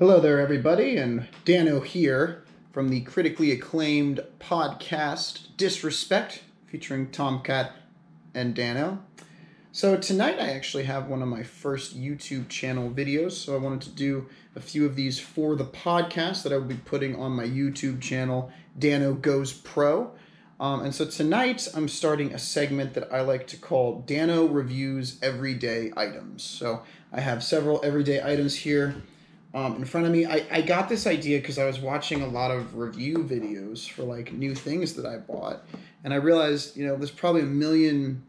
Hello there, everybody, and Dano here from the critically acclaimed podcast Disrespect, featuring Tomcat and Dano. So tonight I actually have one of my first YouTube channel videos, so I wanted to do a few of these for the podcast that I will be putting on my YouTube channel, Dano Goes Pro. And so tonight I'm starting a segment that I like to call Dano Reviews Everyday Items. So I have several everyday items here in front of me. I got this idea because I was watching a lot of review videos for like new things that I bought, and I realized, there's probably a million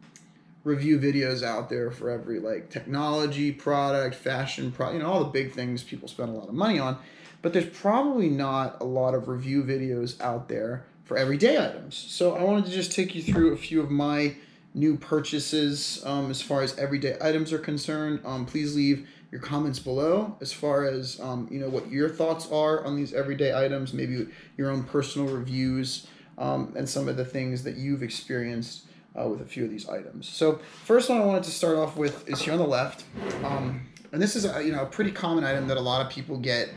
review videos out there for every like technology product, fashion product, all the big things people spend a lot of money on, but there's probably not a lot of review videos out there for everyday items. So I wanted to just take you through a few of my new purchases as far as everyday items are concerned. Please leave your comments below as far as what your thoughts are on these everyday items, maybe your own personal reviews, and some of the things that you've experienced with a few of these items. So first one I wanted to start off with is here on the left, and this is a pretty common item that a lot of people get.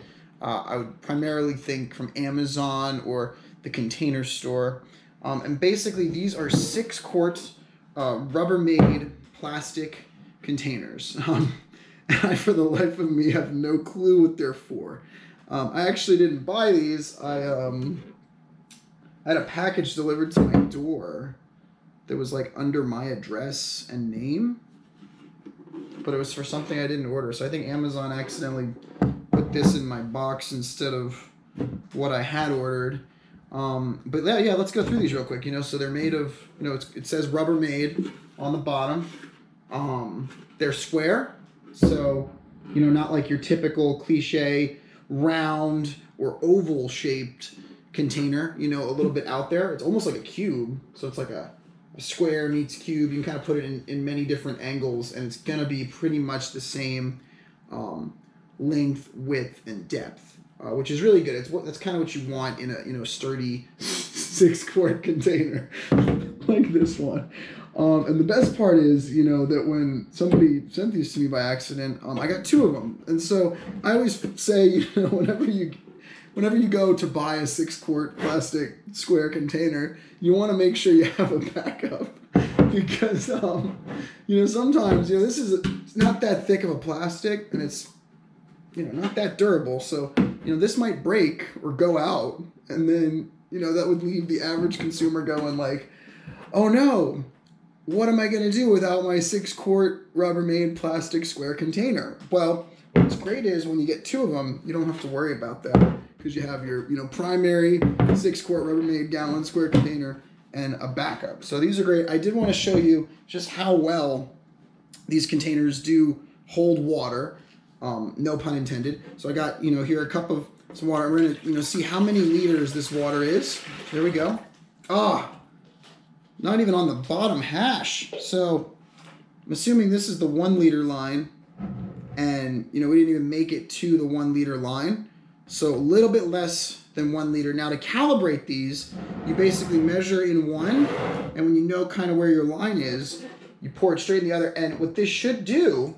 I would primarily think from Amazon or the Container Store, and basically these are 6-quart Rubbermaid plastic containers. I, for the life of me, have no clue what they're for. I actually didn't buy these. I had a package delivered to my door that was like under my address and name, but it was for something I didn't order. So I think Amazon accidentally put this in my box instead of what I had ordered. But yeah, let's go through these real quick. So they're made of, it says Rubbermaid on the bottom. They're square. So, not like your typical cliche round or oval shaped container, a little bit out there. It's almost like a cube. So it's like a square meets cube. You can kind of put it in many different angles, and it's going to be pretty much the same length, width, and depth, which is really good. That's kind of what you want in a sturdy 6-quart container like this one. And the best part is, that when somebody sent these to me by accident, I got 2 of them. And so I always say, whenever you go to buy a 6-quart plastic square container, you want to make sure you have a backup. Because, sometimes, this is not that thick of a plastic, and it's, not that durable. So, this might break or go out. And then, that would leave the average consumer going like, oh no, what am I going to do without my 6-quart Rubbermaid plastic square container? Well, what's great is when you get 2 of them, you don't have to worry about that, because you have your primary 6-quart Rubbermaid gallon square container and a backup. So these are great. I did want to show you just how well these containers do hold water, no pun intended. So I got here a cup of some water. We're going to see how many liters this water is. There we go. Not even on the bottom hash. So I'm assuming this is the 1 liter line, and we didn't even make it to the 1 liter line. So a little bit less than 1 liter. Now to calibrate these, you basically measure in one, and when you know kind of where your line is, you pour it straight in the other. And what this should do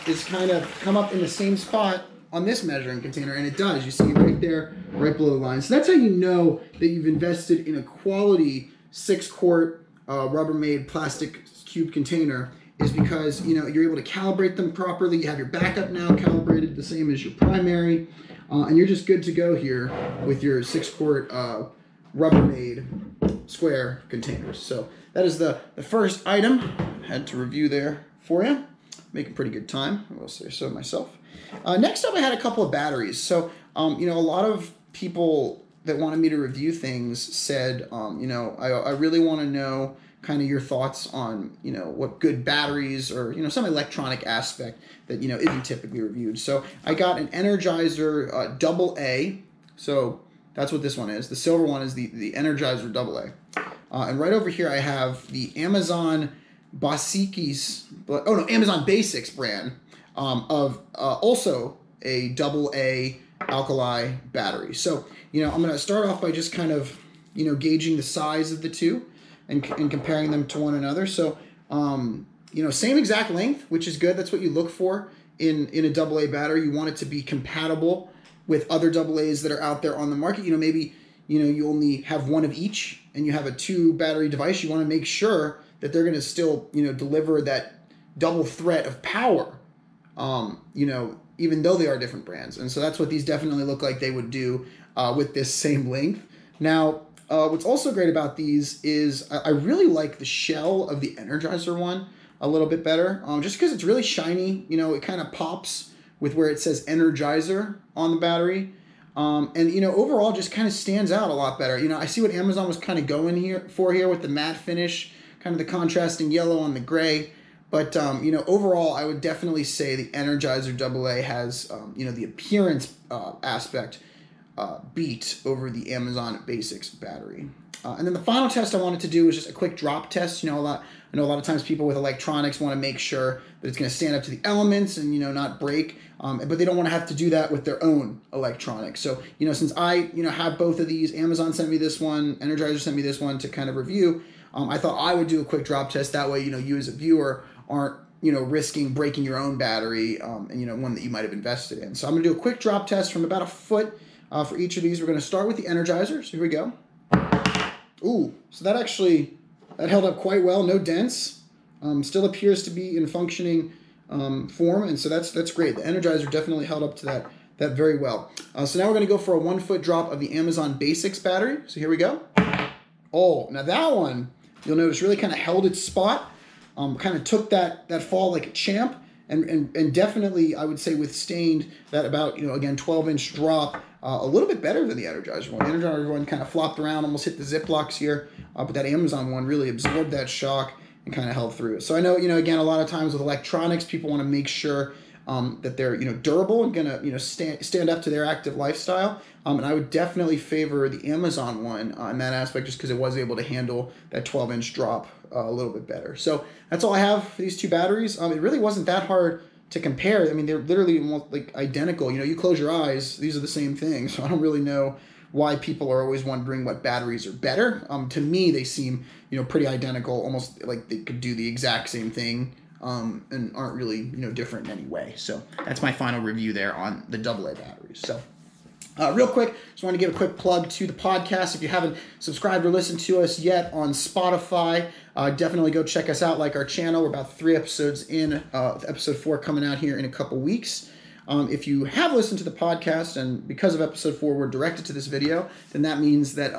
is kind of come up in the same spot on this measuring container, and it does. You see right there, right below the line. So that's how you know that you've invested in a quality 6-quart Rubbermaid plastic cube container, is because you're able to calibrate them properly. You have your backup now calibrated the same as your primary, and you're just good to go here with your 6-quart Rubbermaid square containers. So that is the first item I had to review there for you. Making pretty good time, I will say so myself. Next up, I had a couple of batteries. So a lot of people that wanted me to review things said, I really want to know kind of your thoughts on, what good batteries or, some electronic aspect that, isn't typically reviewed. So I got an Energizer AA. So that's what this one is. The silver one is the Energizer AA. And right over here I have the Amazon Amazon Basics brand of also a AA alkali battery. So, I'm going to start off by just kind of, gauging the size of the two and comparing them to one another. So, same exact length, which is good. That's what you look for in a AA battery. You want it to be compatible with other AA's that are out there on the market. Maybe you only have one of each and you have a 2 battery device. You want to make sure that they're going to still deliver that double threat of power, even though they are different brands. And so that's what these definitely look like they would do with this same length. Now, what's also great about these is I really like the shell of the Energizer one a little bit better, just because it's really shiny. It kind of pops with where it says Energizer on the battery. And overall just kind of stands out a lot better. I see what Amazon was kind of going here with the matte finish, kind of the contrasting yellow on the gray. But overall, I would definitely say the Energizer AA has the appearance aspect beat over the Amazon Basics battery. And then the final test I wanted to do was just a quick drop test. I know a lot of times people with electronics want to make sure that it's going to stand up to the elements and not break, but they don't want to have to do that with their own electronics. So since I have both of these, Amazon sent me this one, Energizer sent me this one to kind of review. I thought I would do a quick drop test. That way you as a viewer aren't risking breaking your own battery and one that you might have invested in. So I'm going to do a quick drop test from about a foot for each of these. We're going to start with the Energizer. So here we go. Ooh, so that held up quite well. No dents. Still appears to be in functioning form, and so that's great. The Energizer definitely held up to that very well. So now we're going to go for a 1 foot drop of the Amazon Basics battery. So here we go. Oh, now that one, you'll notice, really kind of held its spot. Kind of took that fall like a champ, and definitely I would say withstained that about again 12-inch drop a little bit better than the Energizer one. The Energizer one kind of flopped around, almost hit the zip locks here, but that Amazon one really absorbed that shock and kind of held through it. So I know again a lot of times with electronics, people want to make sure that they're durable and gonna stand up to their active lifestyle. And I would definitely favor the Amazon one in that aspect, just because it was able to handle that 12-inch drop a little bit better. So that's all I have for these 2 batteries. It really wasn't that hard to compare. I mean, they're literally almost like identical. You close your eyes, these are the same thing. So I don't really know why people are always wondering what batteries are better. To me, they seem pretty identical, almost like they could do the exact same thing. And aren't really different in any way. So that's my final review there on the AA batteries. So real quick, just want to give a quick plug to the podcast. If you haven't subscribed or listened to us yet on Spotify, definitely go check us out, like our channel. We're about 3 episodes in, episode 4 coming out here in a couple weeks. If you have listened to the podcast and because of episode 4 we're directed to this video, then that means that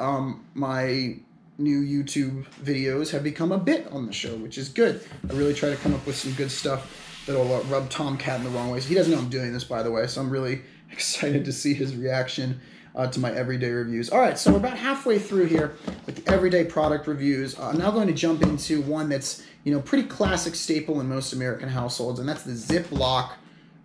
my new YouTube videos have become a bit on the show, which is good. I really try to come up with some good stuff that'll rub Tomcat in the wrong way. So he doesn't know I'm doing this, by the way, so I'm really excited to see his reaction to my everyday reviews. All right, so we're about halfway through here with the everyday product reviews. I'm now going to jump into one that's pretty classic staple in most American households, and that's the Ziploc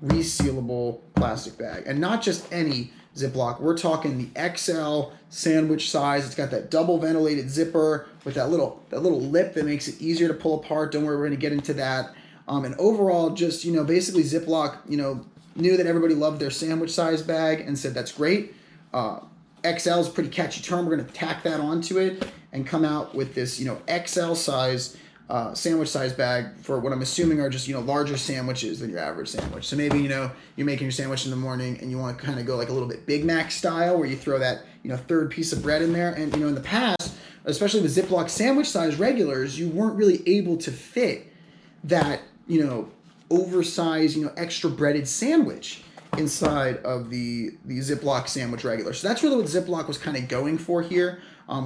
resealable plastic bag. And not just any Ziploc. We're talking the XL sandwich size. It's got that double ventilated zipper with that little lip that makes it easier to pull apart. Don't worry, we're going to get into that. And overall, just basically Ziploc knew that everybody loved their sandwich size bag and said that's great. XL is a pretty catchy term. We're going to tack that onto it and come out with this XL size sandwich size bag for what I'm assuming are just larger sandwiches than your average sandwich. So maybe you're making your sandwich in the morning and you want to kind of go like a little bit Big Mac style, where you throw that third piece of bread in there. And in the past, especially with Ziploc sandwich size regulars, you weren't really able to fit that oversized extra breaded sandwich inside of the Ziploc sandwich regular. So that's really what Ziploc was kind of going for here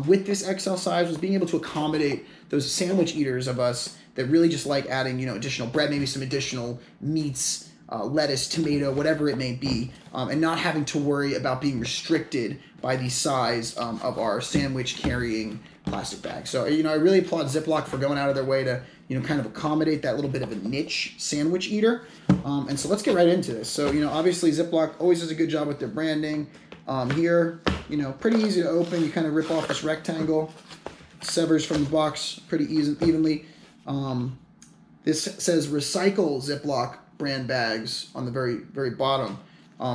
with this XL size, was being able to accommodate those sandwich eaters of us that really just like adding additional bread, maybe some additional meats, lettuce, tomato, whatever it may be, and not having to worry about being restricted by the size of our sandwich carrying plastic bag. So I really applaud Ziploc for going out of their way to kind of accommodate that little bit of a niche sandwich eater. And so let's get right into this. So obviously Ziploc always does a good job with their branding. Here, pretty easy to open. You kind of rip off this rectangle, severs from the box pretty evenly. This says recycle Ziploc brand bags on the very, very bottom.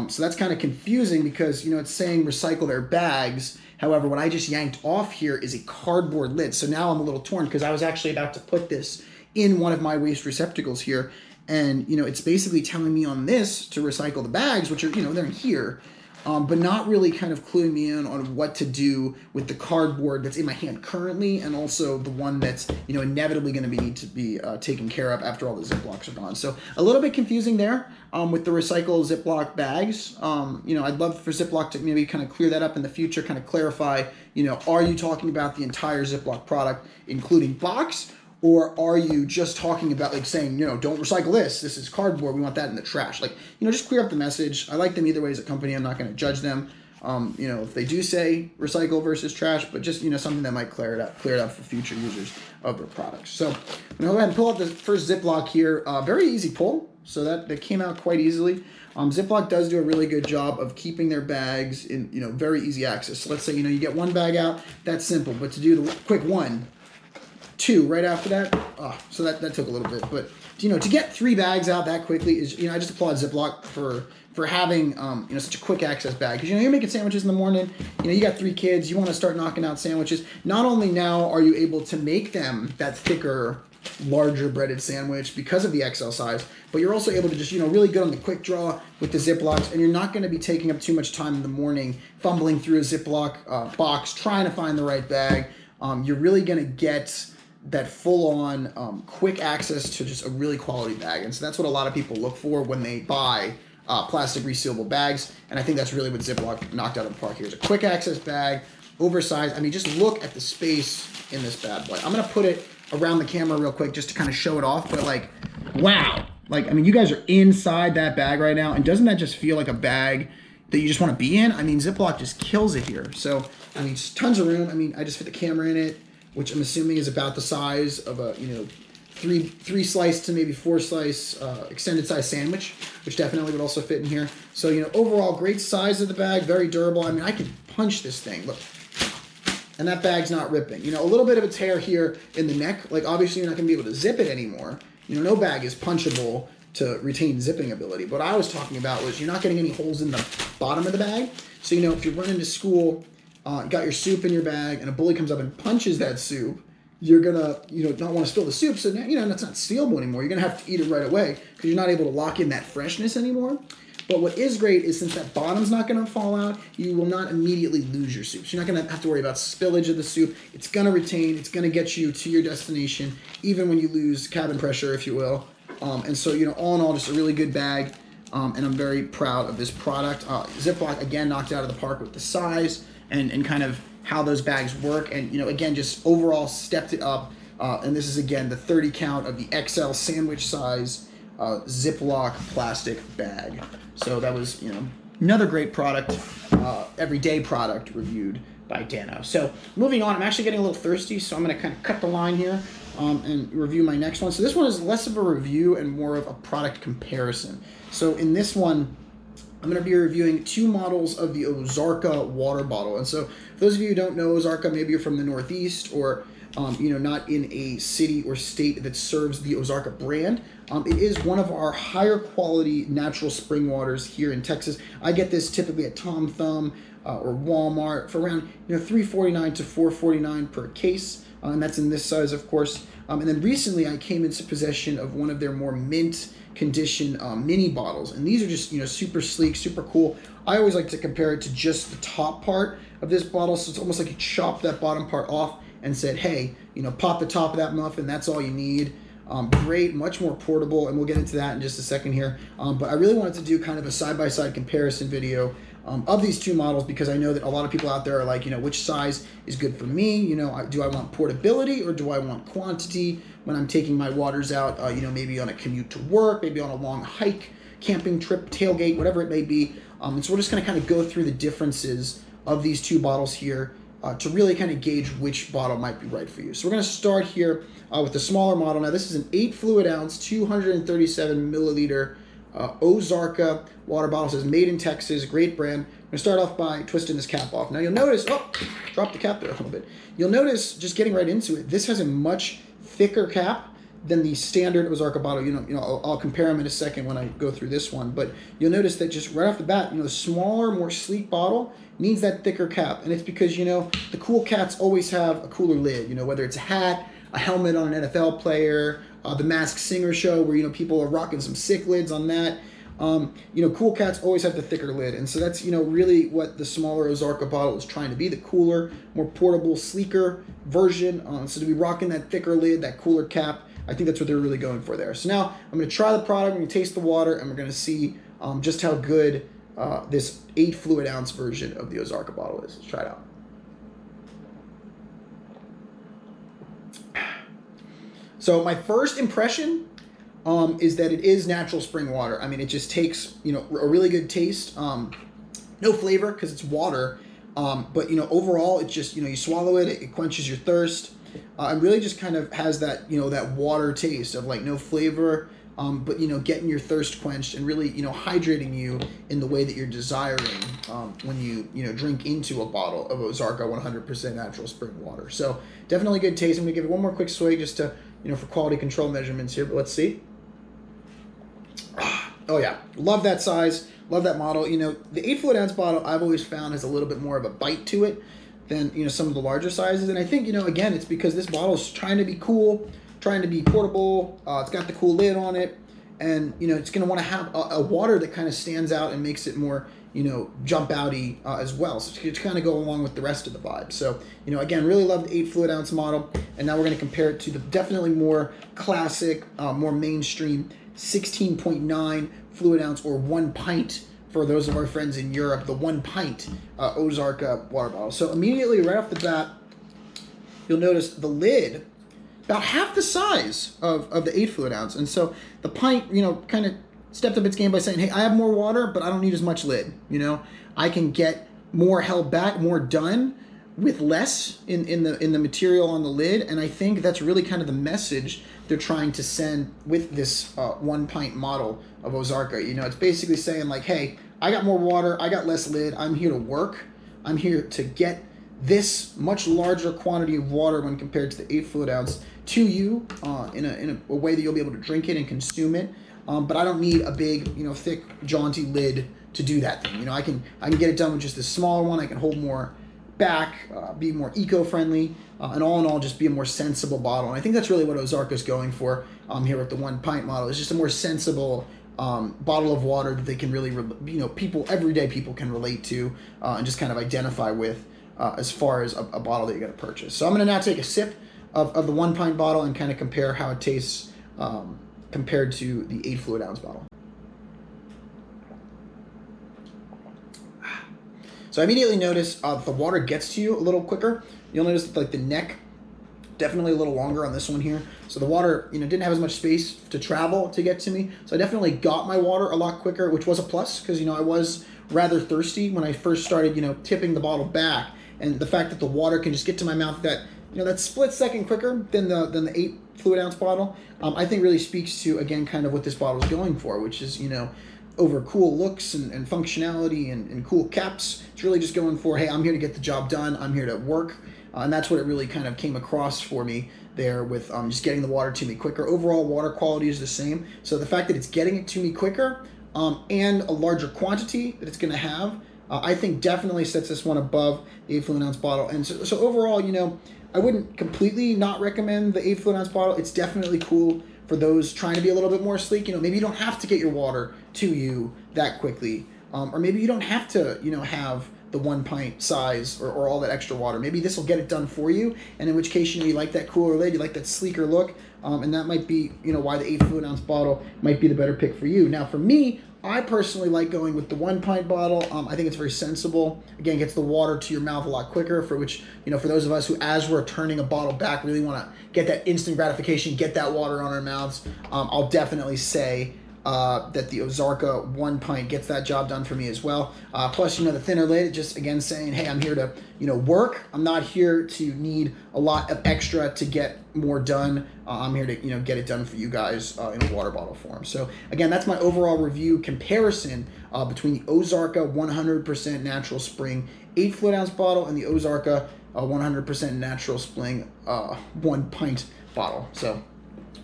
So that's kind of confusing because, it's saying recycle their bags. However, what I just yanked off here is a cardboard lid. So now I'm a little torn because I was actually about to put this in one of my waste receptacles here. And, it's basically telling me on this to recycle the bags, which are, they're in here, but not really kind of cluing me in on what to do with the cardboard that's in my hand currently, and also the one that's, inevitably going to need to be taken care of after all the Ziplocs are gone. So a little bit confusing there with the recycle Ziploc bags. I'd love for Ziploc to maybe kind of clear that up in the future, kind of clarify, are you talking about the entire Ziploc product, including box? Or are you just talking about saying, don't recycle this. This is cardboard. We want that in the trash. Just clear up the message. I like them either way as a company. I'm not going to judge them. If they do say recycle versus trash, but just, something that might clear it up for future users of their products. So I'm going to go ahead and pull out the first Ziploc here. Very easy pull. So that came out quite easily. Ziploc does do a really good job of keeping their bags in, very easy access. So let's say, you get one bag out. That's simple. But to do the quick 1, 2 right after that, so that took a little bit, but to get 3 bags out that quickly is, I just applaud Ziploc for having such a quick access bag, because you're making sandwiches in the morning, you got 3 kids, you want to start knocking out sandwiches. Not only now are you able to make them that thicker, larger breaded sandwich because of the XL size, but you're also able to just really good on the quick draw with the Ziplocs, and you're not going to be taking up too much time in the morning fumbling through a Ziploc box trying to find the right bag. You're really going to get that full-on quick access to just a really quality bag. And so that's what a lot of people look for when they buy plastic resealable bags. And I think that's really what Ziploc knocked out of the park here. It's a quick access bag, oversized. I mean, just look at the space in this bad boy. I'm going to put it around the camera real quick just to kind of show it off. But wow. You guys are inside that bag right now. And doesn't that just feel like a bag that you just want to be in? I mean, Ziploc just kills it here. So, just tons of room. I just fit the camera in it, which I'm assuming is about the size of a, 3 slice to maybe 4 slice extended size sandwich, which definitely would also fit in here. So, overall great size of the bag, very durable. I can punch this thing, look. And that bag's not ripping. A little bit of a tear here in the neck. Obviously you're not gonna be able to zip it anymore. No bag is punchable to retain zipping ability. What I was talking about was you're not getting any holes in the bottom of the bag. So, if you're running to school, you got your soup in your bag, and a bully comes up and punches that soup, you're gonna, not want to spill the soup. So now, that's not stealable anymore. You're gonna have to eat it right away because you're not able to lock in that freshness anymore. But what is great is since that bottom's not gonna fall out, you will not immediately lose your soup. So you're not gonna have to worry about spillage of the soup. It's gonna retain. It's gonna get you to your destination, even when you lose cabin pressure, if you will. And so, all in all, just a really good bag. And I'm very proud of this product. Ziploc again knocked it out of the park with the size and kind of how those bags work, and again just overall stepped it up, and this is again the 30 count of the XL sandwich size Ziploc plastic bag. So that was another great product, everyday product reviewed by Dano. So moving on, I'm actually getting a little thirsty, so I'm going to kind of cut the line here and review my next one. So this one is less of a review and more of a product comparison. So in this one, I'm going to be reviewing 2 models of the Ozarka water bottle. And so for those of you who don't know Ozarka, maybe you're from the Northeast or not in a city or state that serves the Ozarka brand. It is one of our higher quality natural spring waters here in Texas. I get this typically at Tom Thumb or Walmart for around $3.49 to $4.49 per case, and that's in this size, of course. And then recently I came into possession of one of their more mint condition mini bottles, and these are just super sleek, super cool. I always like to compare it to just the top part of this bottle, so it's almost like you chopped that bottom part off and said, hey, pop the top of that muffin, that's all you need. Great, much more portable, and we'll get into that in just a second here. But I really wanted to do kind of a side-by-side comparison video of these 2 models, because I know that a lot of people out there are like, which size is good for me? Do I want portability or do I want quantity when I'm taking my waters out, maybe on a commute to work, maybe on a long hike, camping trip, tailgate, whatever it may be. And so we're just going to kind of go through the differences of these 2 bottles here to really kind of gauge which bottle might be right for you. So we're going to start here with the smaller model. Now this is an 8 fluid ounce, 237 milliliter Ozarka water bottle. It says made in Texas, great brand. I'm going to start off by twisting this cap off. Now you'll notice, drop the cap there a little bit. You'll notice, just getting right into it, this has a much thicker cap than the standard Ozarka bottle. I'll compare them in a second when I go through this one, but you'll notice that just right off the bat, the smaller, more sleek bottle needs that thicker cap, and it's because, the cool cats always have a cooler lid, whether it's a hat, a helmet on an NFL player, the Masked Singer show where, you know, people are rocking some sick lids on that. You know, cool cats always have the thicker lid, and so that's, you know, really what the smaller Ozarka bottle is trying to be, the cooler, more portable, sleeker version. So to be rocking that thicker lid, that cooler cap, I think that's what they're really going for there. So now I'm going to try the product, I'm going to taste the water, and we're going to see just how good this 8 fluid ounce version of the Ozarka bottle is. Let's try it out. So my first impression is that it is natural spring water. I mean, it just takes, you know, a really good taste. No flavor because it's water, but, you know, overall, it's just, you know, you swallow it, it quenches your thirst. It really just kind of has that, you know, that water taste of like no flavor, but, you know, getting your thirst quenched and really, you know, hydrating you in the way that you're desiring when you know, drink into a bottle of Ozarka 100% natural spring water. So definitely good taste. I'm going to give it one more quick swig just to, you know, for quality control measurements here, but let's see. Oh yeah, love that size, love that model. You know, the 8 fluid ounce bottle I've always found has a little bit more of a bite to it than, you know, some of the larger sizes. And I think, you know, again, it's because this bottle is trying to be cool, trying to be portable. It's got the cool lid on it, and, you know, it's going to want to have a water that kind of stands out and makes it more, you know, jump outy as well. So to kind of go along with the rest of the vibe. So, you know, again, really love the 8 fluid ounce model. And now we're going to compare it to the definitely more classic, more mainstream 16.9 fluid ounce, or 1 pint for those of our friends in Europe, the 1 pint Ozarka water bottle. So immediately right off the bat, you'll notice the lid about half the size of the 8 fluid ounce. And so the pint, you know, kind of stepped up its game by saying, hey, I have more water, but I don't need as much lid. You know, I can get more held back, more done with less in the material on the lid. And I think that's really kind of the message they're trying to send with this 1 pint model of Ozarka. You know, it's basically saying like, hey, I got more water, I got less lid, I'm here to work, I'm here to get this much larger quantity of water when compared to the 8 fluid ounce to you in a way that you'll be able to drink it and consume it. But I don't need a big, you know, thick, jaunty lid to do that thing. You know, I can get it done with just this smaller one. I can hold more back, be more eco-friendly, and all in all, just be a more sensible bottle. And I think that's really what Ozarka is going for here with the 1 pint model. It's just a more sensible bottle of water that they can really, you know, everyday people can relate to and just kind of identify with as far as a bottle that you're going to purchase. So I'm going to now take a sip of the 1 pint bottle and kind of compare how it tastes compared to the 8 fluid ounce bottle. So I immediately notice the water gets to you a little quicker. You'll notice that, like, the neck definitely a little longer on this one here. So the water, you know, didn't have as much space to travel to get to me. So I definitely got my water a lot quicker, which was a plus because, you know, I was rather thirsty when I first started, you know, tipping the bottle back. And the fact that the water can just get to my mouth that, you know, that split second quicker than the 8 fluid ounce bottle, I think really speaks to, again, kind of what this bottle is going for, which is, you know, over cool looks and functionality and cool caps. It's really just going for, hey, I'm here to get the job done. I'm here to work. And that's what it really kind of came across for me there with just getting the water to me quicker. Overall, water quality is the same. So the fact that it's getting it to me quicker and a larger quantity that it's going to have, I think definitely sets this one above the 8 fluid ounce bottle. And so overall, you know, I wouldn't completely not recommend the 8 fluid ounce bottle. It's definitely cool for those trying to be a little bit more sleek. You know, maybe you don't have to get your water to you that quickly. Or maybe you don't have to, you know, have the 1 pint size or all that extra water. Maybe this will get it done for you, and in which case, you know, you like that cooler lid, you like that sleeker look, and that might be, you know, why the 8 fluid ounce bottle might be the better pick for you. Now, for me, I personally like going with the 1 pint bottle. I think it's very sensible. Again, gets the water to your mouth a lot quicker, for which, you know, for those of us who, as we're turning a bottle back, really want to get that instant gratification, get that water on our mouths, I'll definitely say that the Ozarka 1 pint gets that job done for me as well. Plus, you know, the thinner lid, just again saying, hey, I'm here to, you know, work. I'm not here to need a lot of extra to get more done. I'm here to, you know, get it done for you guys in a water bottle form. So again, that's my overall review comparison between the Ozarka 100% natural spring 8 fluid ounce bottle and the Ozarka 100% natural spring 1 pint bottle. So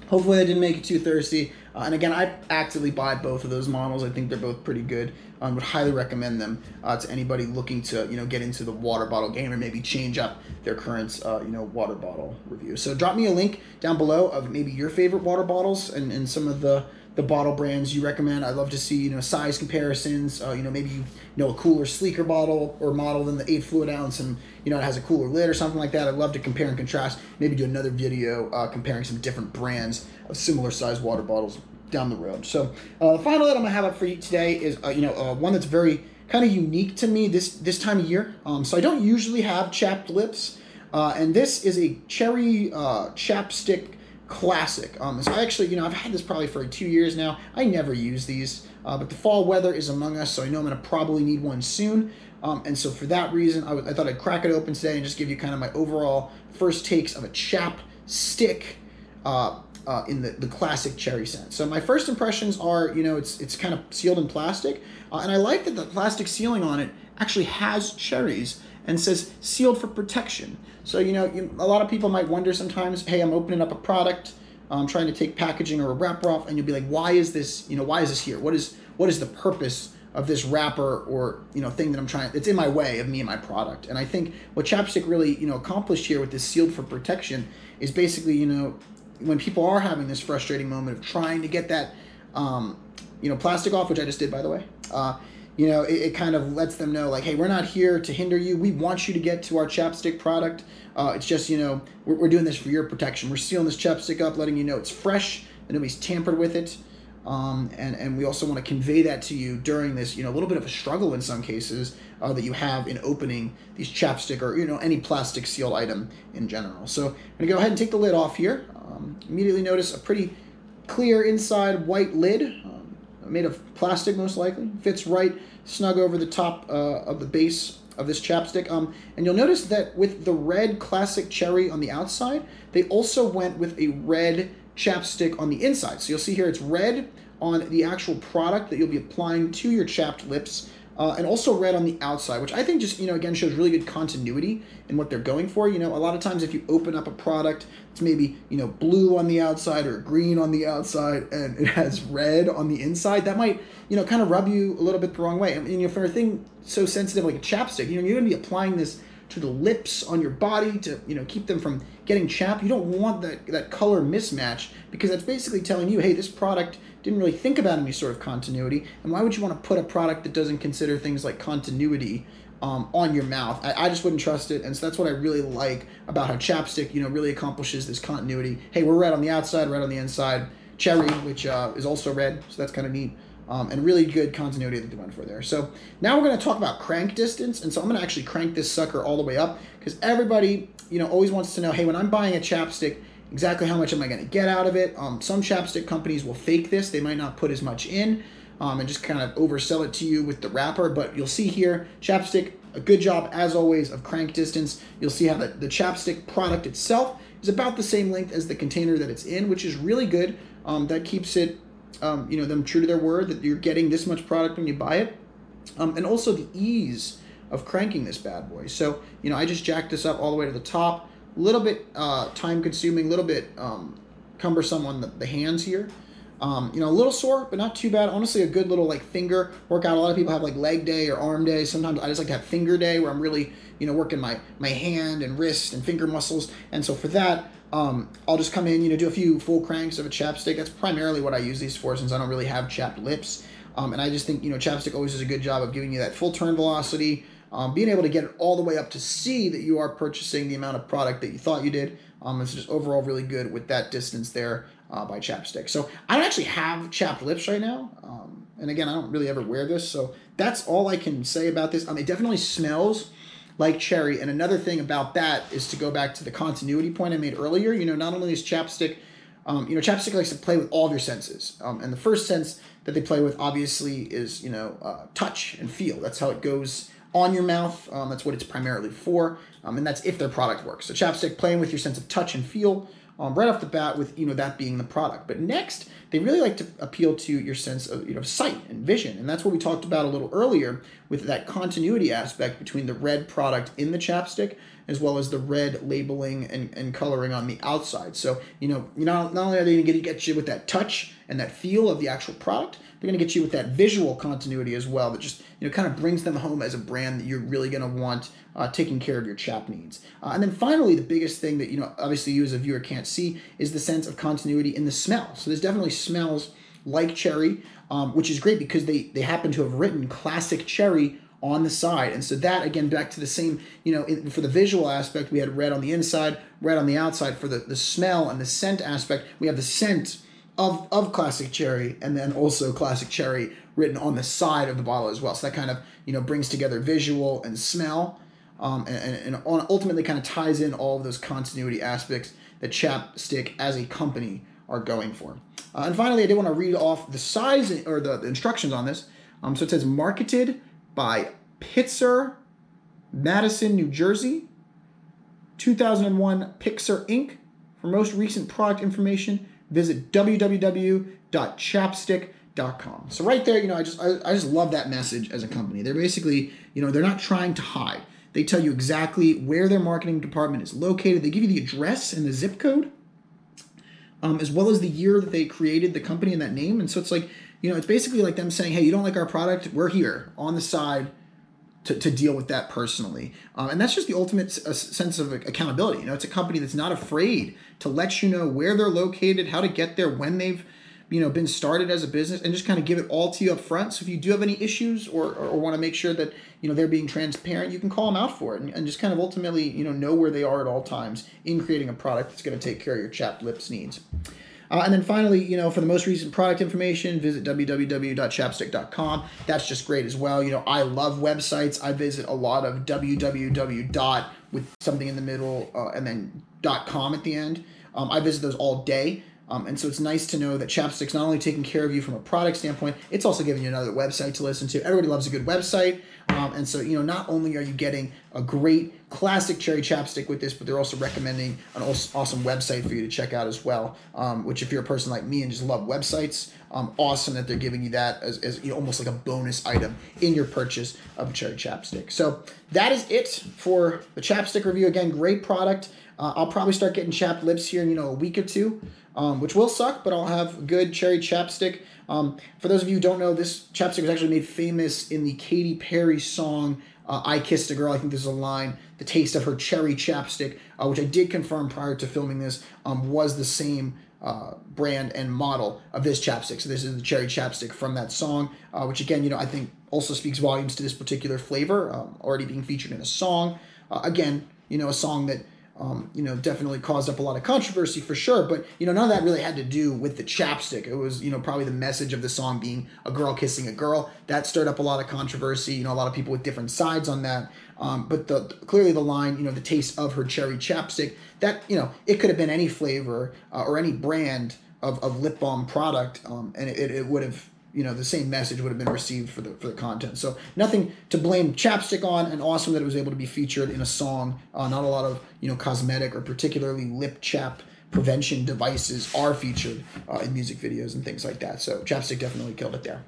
hopefully I didn't make you too thirsty. And again, I actively buy both of those models. I think they're both pretty good. Would highly recommend them to anybody looking to get into the water bottle game or maybe change up their current water bottle review. So drop me a link down below of maybe your favorite water bottles and some of the bottle brands you recommend. I'd love to see size comparisons. Maybe a cooler, sleeker bottle or model than the 8 fluid ounce, and it has a cooler lid or something like that. I'd love to compare and contrast. Maybe do another video comparing some different brands of similar sized water bottles down the road. So the final that I'm gonna have up for you today is one that's very kind of unique to me this time of year. So I don't usually have chapped lips, and this is a cherry chapstick classic. So I actually, I've had this probably for 2 years now. I never use these, but the fall weather is among us, so I know I'm gonna probably need one soon. And so for that reason, I thought I'd crack it open today and just give you kind of my overall first takes of a chapstick in the classic cherry scent. So my first impressions are, it's kind of sealed in plastic, and I like that the plastic sealing on it actually has cherries and says sealed for protection. So a lot of people might wonder sometimes, hey, I'm opening up a product, I'm trying to take packaging or a wrapper off, and you'll be like, why is this here? What is the purpose of this wrapper or thing that I'm trying, it's in my way of me and my product? And I think what chapstick really accomplished here with this sealed for protection is basically when people are having this frustrating moment of trying to get that plastic off, which I just did, by the way, it kind of lets them know, like, hey, we're not here to hinder you. We want you to get to our chapstick product. It's just we're doing this for your protection. We're sealing this chapstick up, letting you know it's fresh and nobody's tampered with it. And we also want to convey that to you during this, a little bit of a struggle in some cases that you have in opening these chapstick or, any plastic sealed item in general. So I'm going to go ahead and take the lid off here. Immediately notice a pretty clear inside white lid, made of plastic most likely. Fits right snug over the top of the base of this chapstick. And you'll notice that with the red classic cherry on the outside, they also went with a red chapstick on the inside. So you'll see here it's red on the actual product that you'll be applying to your chapped lips, and also red on the outside, which I think just, again, shows really good continuity in what they're going for. A lot of times if you open up a product, it's maybe, blue on the outside or green on the outside, and it has red on the inside, that might, kind of rub you a little bit the wrong way. I mean, for a thing so sensitive like a chapstick, you're going to be applying this to the lips on your body to keep them from getting chapped. You don't want that color mismatch, because that's basically telling you, hey, this product didn't really think about any sort of continuity, and why would you want to put a product that doesn't consider things like continuity on your mouth? I just wouldn't trust it, and so that's what I really like about how chapstick really accomplishes this continuity. Hey, we're red on the outside, red on the inside, cherry, which is also red, so that's kind of neat. And really good continuity that they went for there. So now we're going to talk about crank distance. And so I'm going to actually crank this sucker all the way up, because everybody, always wants to know, hey, when I'm buying a chapstick, exactly how much am I going to get out of it? Some chapstick companies will fake this. They might not put as much in and just kind of oversell it to you with the wrapper. But you'll see here, chapstick, a good job, as always, of crank distance. You'll see how the chapstick product itself is about the same length as the container that it's in, which is really good. That keeps it them true to their word that you're getting this much product when you buy it. And also the ease of cranking this bad boy. So, I just jacked this up all the way to the top. A little bit time consuming, a little bit cumbersome on the hands here. A little sore, but not too bad. Honestly, a good little finger workout. A lot of people have leg day or arm day. Sometimes I just like to have finger day, where I'm really, working my hand and wrist and finger muscles. And so for that, I'll just come in, do a few full cranks of a chapstick. That's primarily what I use these for, since I don't really have chapped lips. And I just think, chapstick always does a good job of giving you that full turn velocity, being able to get it all the way up to see that you are purchasing the amount of product that you thought you did. It's just overall really good with that distance there by chapstick. So I don't actually have chapped lips right now. And again, I don't really ever wear this. So that's all I can say about this. It definitely smells like cherry. And another thing about that is to go back to the continuity point I made earlier. Not only is chapstick, chapstick likes to play with all of your senses. And the first sense that they play with, obviously, is, touch and feel. That's how it goes on your mouth. That's what it's primarily for. And that's if their product works. So chapstick playing with your sense of touch and feel right off the bat with, that being the product. But next, they really like to appeal to your sense of sight and vision. And that's what we talked about a little earlier with that continuity aspect between the red product in the chapstick as well as the red labeling and coloring on the outside. So, not only are they going to get you with that touch and that feel of the actual product, they're going to get you with that visual continuity as well that just, kind of brings them home as a brand that you're really going to want taking care of your chap needs. And then finally, the biggest thing that, obviously you as a viewer can't see is the sense of continuity in the smell. So there's definitely smells like cherry, which is great because they happen to have written classic cherry on the side. And so that, again, back to the same, for the visual aspect, we had red on the inside, red on the outside. For the smell and the scent aspect, we have the scent of classic cherry and then also classic cherry written on the side of the bottle as well. So that kind of, brings together visual and smell and ultimately kind of ties in all of those continuity aspects that Chapstick as a company are going for. And finally, I did want to read off the size or the instructions on this. So it says marketed by Pitzer, Madison, New Jersey, 2001 Pixar Inc. For most recent product information, visit www.chapstick.com. So right there, I just love that message as a company. They're basically, they're not trying to hide. They tell you exactly where their marketing department is located. They give you the address and the zip code, as well as the year that they created the company and that name. And so it's like, it's basically like them saying, hey, you don't like our product? We're here on the side to deal with that personally. And that's just the ultimate sense of accountability. It's a company that's not afraid to let you know where they're located, how to get there, when they've been started as a business, and just kind of give it all to you up front. So if you do have any issues or want to make sure that they're being transparent, you can call them out for it and just kind of ultimately know where they are at all times in creating a product that's going to take care of your chapped lips needs. And then finally, for the most recent product information, visit www.chapstick.com. That's just great as well. I love websites. I visit a lot of www. With something in the middle and then .com at the end. I visit those all day. And so it's nice to know that Chapstick's not only taking care of you from a product standpoint, it's also giving you another website to listen to. Everybody loves a good website. And so, not only are you getting a great classic cherry chapstick with this, but they're also recommending an awesome website for you to check out as well, which if you're a person like me and just love websites, awesome that they're giving you that as almost like a bonus item in your purchase of a cherry chapstick. So that is it for the chapstick review. Again, great product. I'll probably start getting chapped lips here in a week or two, which will suck, but I'll have good cherry chapstick. For those of you who don't know, this chapstick was actually made famous in the Katy Perry song, I Kissed a Girl. I think there's a line, the taste of her cherry chapstick, which I did confirm prior to filming this, was the same brand and model of this chapstick. So this is the cherry chapstick from that song, which again, I think also speaks volumes to this particular flavor, already being featured in a song. Again, a song that definitely caused up a lot of controversy for sure, but, none of that really had to do with the chapstick. It was, probably the message of the song being a girl kissing a girl. That stirred up a lot of controversy, a lot of people with different sides on that. But clearly the line, the taste of her cherry chapstick, that, it could have been any flavor or any brand of lip balm product, and it would have, the same message would have been received for the content. So nothing to blame chapstick on, and awesome that it was able to be featured in a song. Not a lot of, cosmetic or particularly lip chap prevention devices are featured in music videos and things like that. So chapstick definitely killed it there.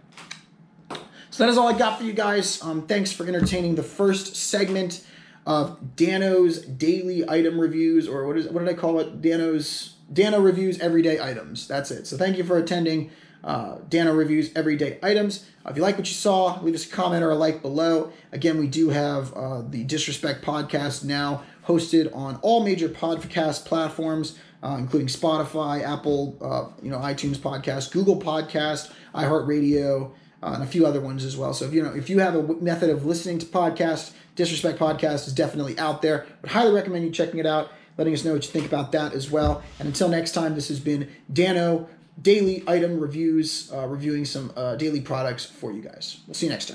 So that is all I got for you guys. Thanks for entertaining the first segment of Dano's daily item reviews, or what did I call it? Dano Reviews Everyday Items. That's it. So thank you for attending Dano Reviews Everyday Items. If you like what you saw, leave us a comment or a like below. Again, we do have the Disrespect podcast now hosted on all major podcast platforms, including Spotify, Apple, iTunes Podcast, Google Podcast, iHeartRadio, and a few other ones as well. So if you have a method of listening to podcasts, Disrespect Podcast is definitely out there. Would highly recommend you checking it out, letting us know what you think about that as well. And until next time, this has been Dano Daily Item Reviews, reviewing some daily products for you guys. We'll see you next time.